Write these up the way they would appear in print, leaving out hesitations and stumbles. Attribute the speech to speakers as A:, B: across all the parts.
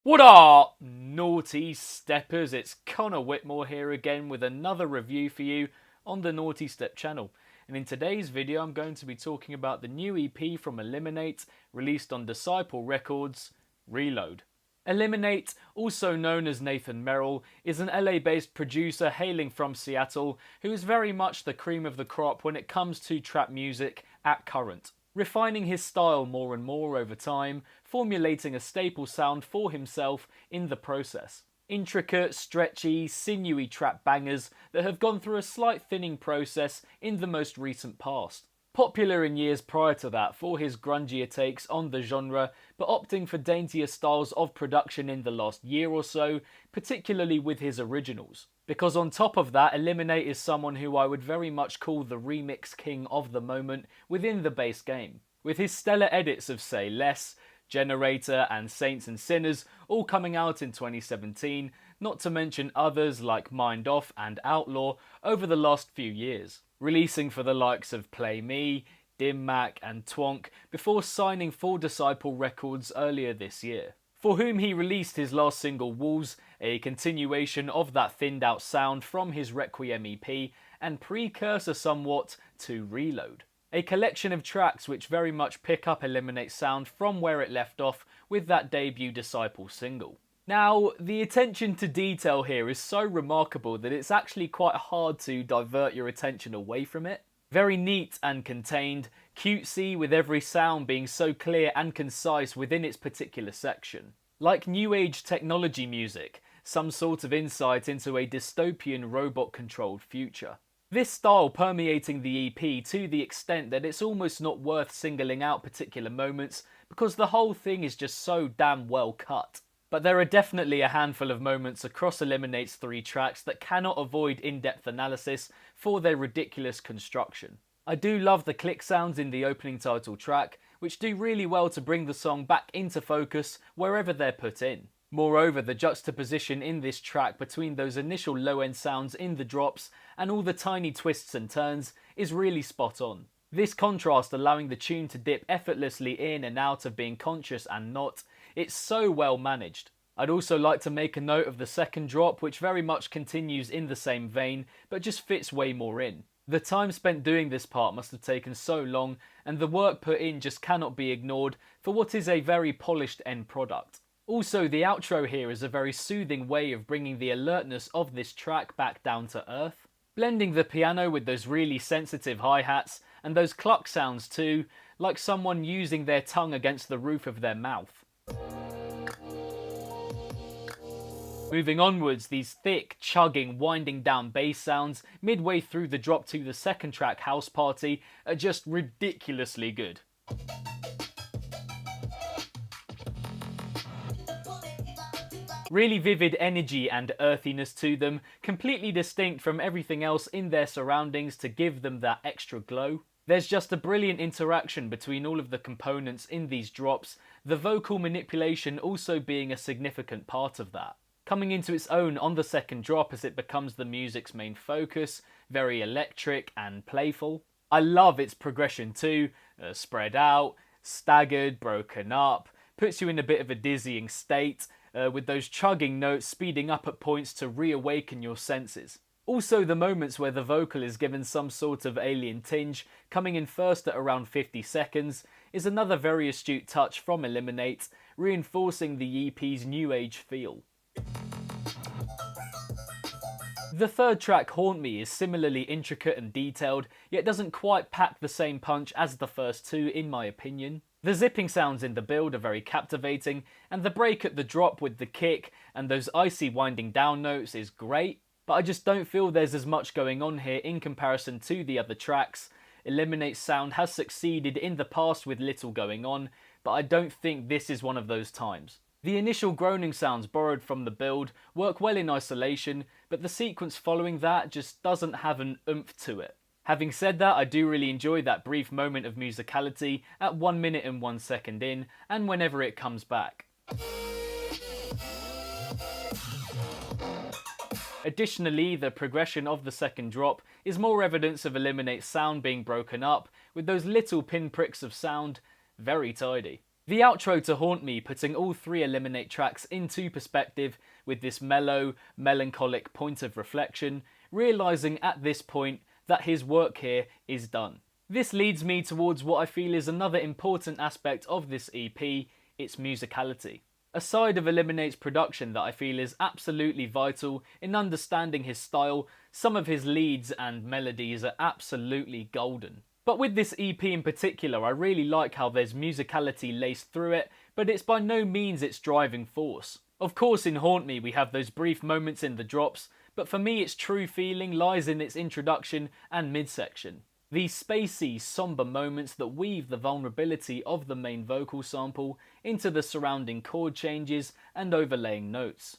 A: What are naughty steppers? It's Connor Whitmore here again with another review for you on the Nawtystep channel. And in today's video I'm going to be talking about the new EP from Eliminate, released on Disciple Records, Reload. Eliminate, also known as Nathan Merrill, is an LA-based producer hailing from Seattle who is very much the cream of the crop when it comes to trap music at current, refining his style more and more over time, formulating a staple sound for himself in the process. Intricate, stretchy, sinewy trap bangers that have gone through a slight thinning process in the most recent past. Popular in years prior to that for his grungier takes on the genre, but opting for daintier styles of production in the last year or so, particularly with his originals. Because on top of that, Eliminate is someone who I would very much call the remix king of the moment within the bass game. With his stellar edits of Say Less, Generator and Saints and Sinners all coming out in 2017, not to mention others like Mind Off and Outlaw over the last few years. Releasing for the likes of Play Me, Dim Mak and Twonk before signing for Disciple Records earlier this year, for whom he released his last single Walls, a continuation of that thinned out sound from his Requiem EP and precursor somewhat to Reload. A collection of tracks which very much pick up Eliminate's sound from where it left off with that debut Disciple single. Now, the attention to detail here is so remarkable that it's actually quite hard to divert your attention away from it. Very neat and contained, cutesy with every sound being so clear and concise within its particular section. Like new age technology music, some sort of insight into a dystopian robot-controlled future. This style permeating the EP to the extent that it's almost not worth singling out particular moments because the whole thing is just so damn well cut. But there are definitely a handful of moments across Eliminate's 3 tracks that cannot avoid in-depth analysis for their ridiculous construction. I do love the click sounds in the opening title track, which do really well to bring the song back into focus wherever they're put in. Moreover, the juxtaposition in this track between those initial low-end sounds in the drops and all the tiny twists and turns is really spot on. This contrast allowing the tune to dip effortlessly in and out of being conscious and not, it's so well managed. I'd also like to make a note of the second drop, which very much continues in the same vein, but just fits way more in. The time spent doing this part must have taken so long, and the work put in just cannot be ignored for what is a very polished end product. Also, the outro here is a very soothing way of bringing the alertness of this track back down to earth. Blending the piano with those really sensitive hi-hats, and those cluck sounds too, like someone using their tongue against the roof of their mouth. Moving onwards, these thick, chugging, winding down bass sounds midway through the drop to the second track, House Party, are just ridiculously good. Really vivid energy and earthiness to them, completely distinct from everything else in their surroundings to give them that extra glow. There's just a brilliant interaction between all of the components in these drops, the vocal manipulation also being a significant part of that. Coming into its own on the second drop as it becomes the music's main focus, very electric and playful. I love its progression too, spread out, staggered, broken up, puts you in a bit of a dizzying state, with those chugging notes speeding up at points to reawaken your senses. Also, the moments where the vocal is given some sort of alien tinge, coming in first at around 50 seconds, is another very astute touch from Eliminate, reinforcing the EP's new age feel. The third track, Haunt Me, is similarly intricate and detailed, yet doesn't quite pack the same punch as the first two in my opinion. The zipping sounds in the build are very captivating, and the break at the drop with the kick and those icy winding down notes is great, but I just don't feel there's as much going on here in comparison to the other tracks. Eliminate's sound has succeeded in the past with little going on, but I don't think this is one of those times. The initial groaning sounds borrowed from the build work well in isolation, but the sequence following that just doesn't have an oomph to it. Having said that, I do really enjoy that brief moment of musicality at 1 minute and 1 second in, and whenever it comes back. Additionally, the progression of the second drop is more evidence of Eliminate's sound being broken up, with those little pinpricks of sound very tidy. The outro to Haunt Me, putting all three Eliminate tracks into perspective with this mellow, melancholic point of reflection, realising at this point that his work here is done. This leads me towards what I feel is another important aspect of this EP, its musicality. A side of Eliminate's production that I feel is absolutely vital in understanding his style. Some of his leads and melodies are absolutely golden. But with this EP in particular, I really like how there's musicality laced through it, but it's by no means its driving force. Of course, in Haunt Me we have those brief moments in the drops, but for me its true feeling lies in its introduction and midsection. These spacey, somber moments that weave the vulnerability of the main vocal sample into the surrounding chord changes and overlaying notes.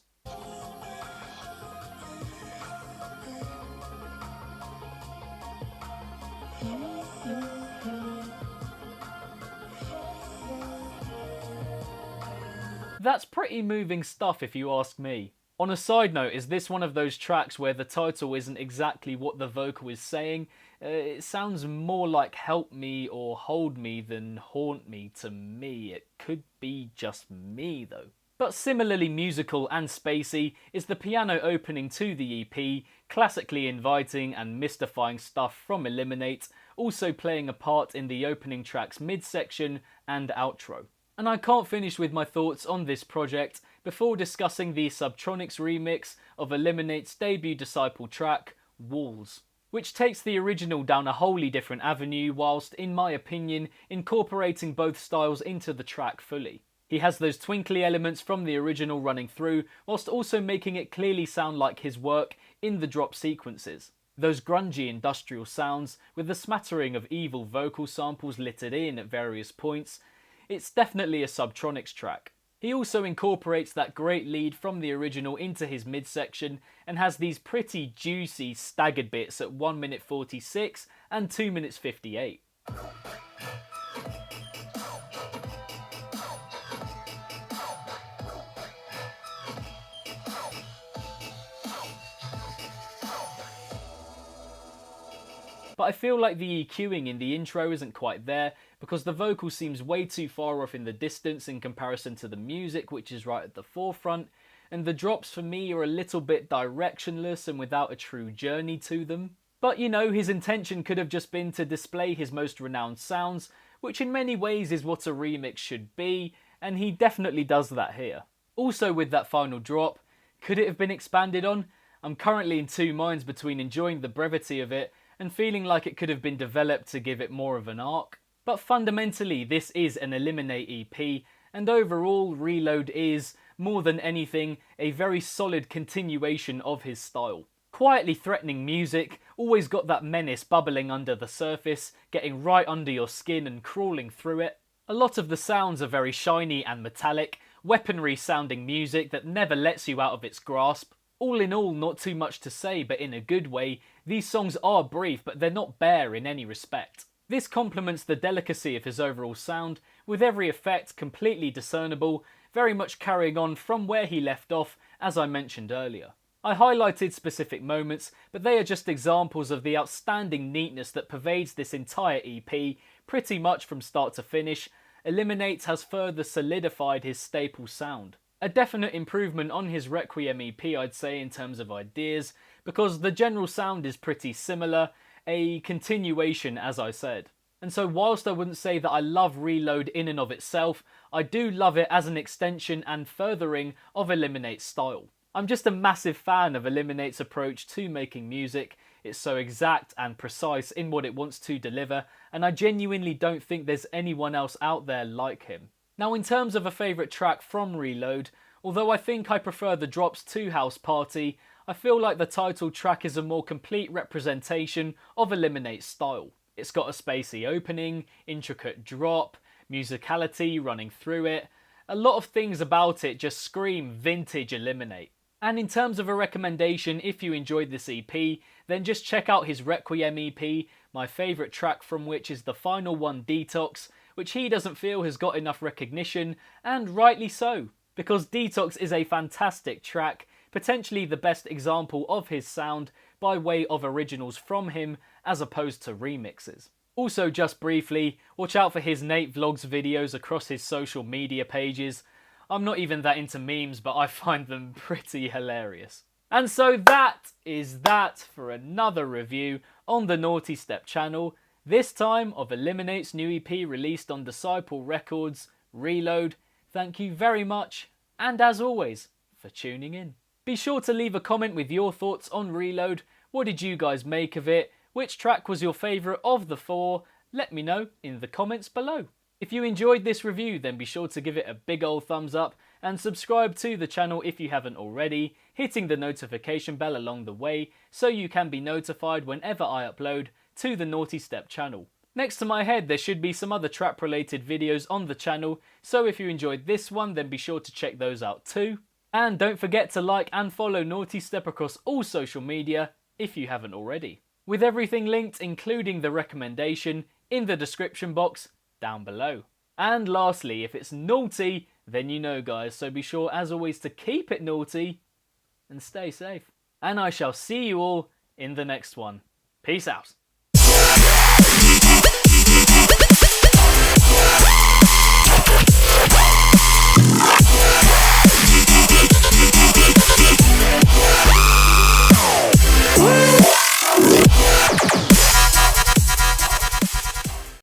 A: That's pretty moving stuff if you ask me. On a side note, is this one of those tracks where the title isn't exactly what the vocal is saying? It sounds more like Help Me or Hold Me than Haunt Me to me. It could be just me though. But similarly musical and spacey is the piano opening to the EP, classically inviting and mystifying stuff from Eliminate, also playing a part in the opening track's midsection and outro. And I can't finish with my thoughts on this project before discussing the Subtronics remix of Eliminate's debut Disciple track, Walls, which takes the original down a wholly different avenue whilst, in my opinion, incorporating both styles into the track fully. He has those twinkly elements from the original running through, whilst also making it clearly sound like his work in the drop sequences. Those grungy industrial sounds, with a smattering of evil vocal samples littered in at various points. It's definitely a Subtronics track. He also incorporates that great lead from the original into his midsection and has these pretty juicy staggered bits at 1 minute 46 and 2 minutes 58. But I feel like the EQing in the intro isn't quite there because the vocal seems way too far off in the distance in comparison to the music, which is right at the forefront, and the drops for me are a little bit directionless and without a true journey to them. But you know, his intention could have just been to display his most renowned sounds, which in many ways is what a remix should be, and he definitely does that here. Also with that final drop, could it have been expanded on? I'm currently in two minds between enjoying the brevity of it and feeling like it could have been developed to give it more of an arc. But fundamentally, this is an Eliminate EP, and overall, Reload is, more than anything, a very solid continuation of his style. Quietly threatening music, always got that menace bubbling under the surface, getting right under your skin and crawling through it. A lot of the sounds are very shiny and metallic, weaponry sounding music that never lets you out of its grasp. All in all, not too much to say, but in a good way. These songs are brief, but they're not bare in any respect. This complements the delicacy of his overall sound, with every effect completely discernible, very much carrying on from where he left off, as I mentioned earlier. I highlighted specific moments, but they are just examples of the outstanding neatness that pervades this entire EP, pretty much from start to finish. Eliminate has further solidified his staple sound. A definite improvement on his Requiem EP, I'd say, in terms of ideas, because the general sound is pretty similar, a continuation as I said. And so whilst I wouldn't say that I love Reload in and of itself, I do love it as an extension and furthering of Eliminate's style. I'm just a massive fan of Eliminate's approach to making music. It's so exact and precise in what it wants to deliver, and I genuinely don't think there's anyone else out there like him. Now in terms of a favourite track from Reload, although I think I prefer the drops to House Party, I feel like the title track is a more complete representation of Eliminate's style. It's got a spacey opening, intricate drop, musicality running through it. A lot of things about it just scream vintage Eliminate. And in terms of a recommendation, if you enjoyed this EP, then just check out his Requiem EP, my favourite track from which is the final one, Detox, which he doesn't feel has got enough recognition, and rightly so, because Detox is a fantastic track, potentially the best example of his sound by way of originals from him as opposed to remixes. Also, just briefly, watch out for his Nate Vlogs videos across his social media pages. I'm not even that into memes, but I find them pretty hilarious. And so that is that for another review on the Nawtystep channel, this time of Eliminate's new EP released on Disciple Records, Reload. Thank you very much, and as always, for tuning in. Be sure to leave a comment with your thoughts on Reload. What did you guys make of it? Which track was your favourite of the 4? Let me know in the comments below. If you enjoyed this review, then be sure to give it a big old thumbs up and subscribe to the channel if you haven't already, hitting the notification bell along the way so you can be notified whenever I upload to the Nawtystep channel. Next to my head there should be some other trap related videos on the channel, so if you enjoyed this one then be sure to check those out too. And don't forget to like and follow Nawtystep across all social media if you haven't already, with everything linked including the recommendation in the description box down below. And lastly, if it's naughty, then you know guys, so be sure as always to keep it naughty and stay safe. And I shall see you all in the next one. Peace out.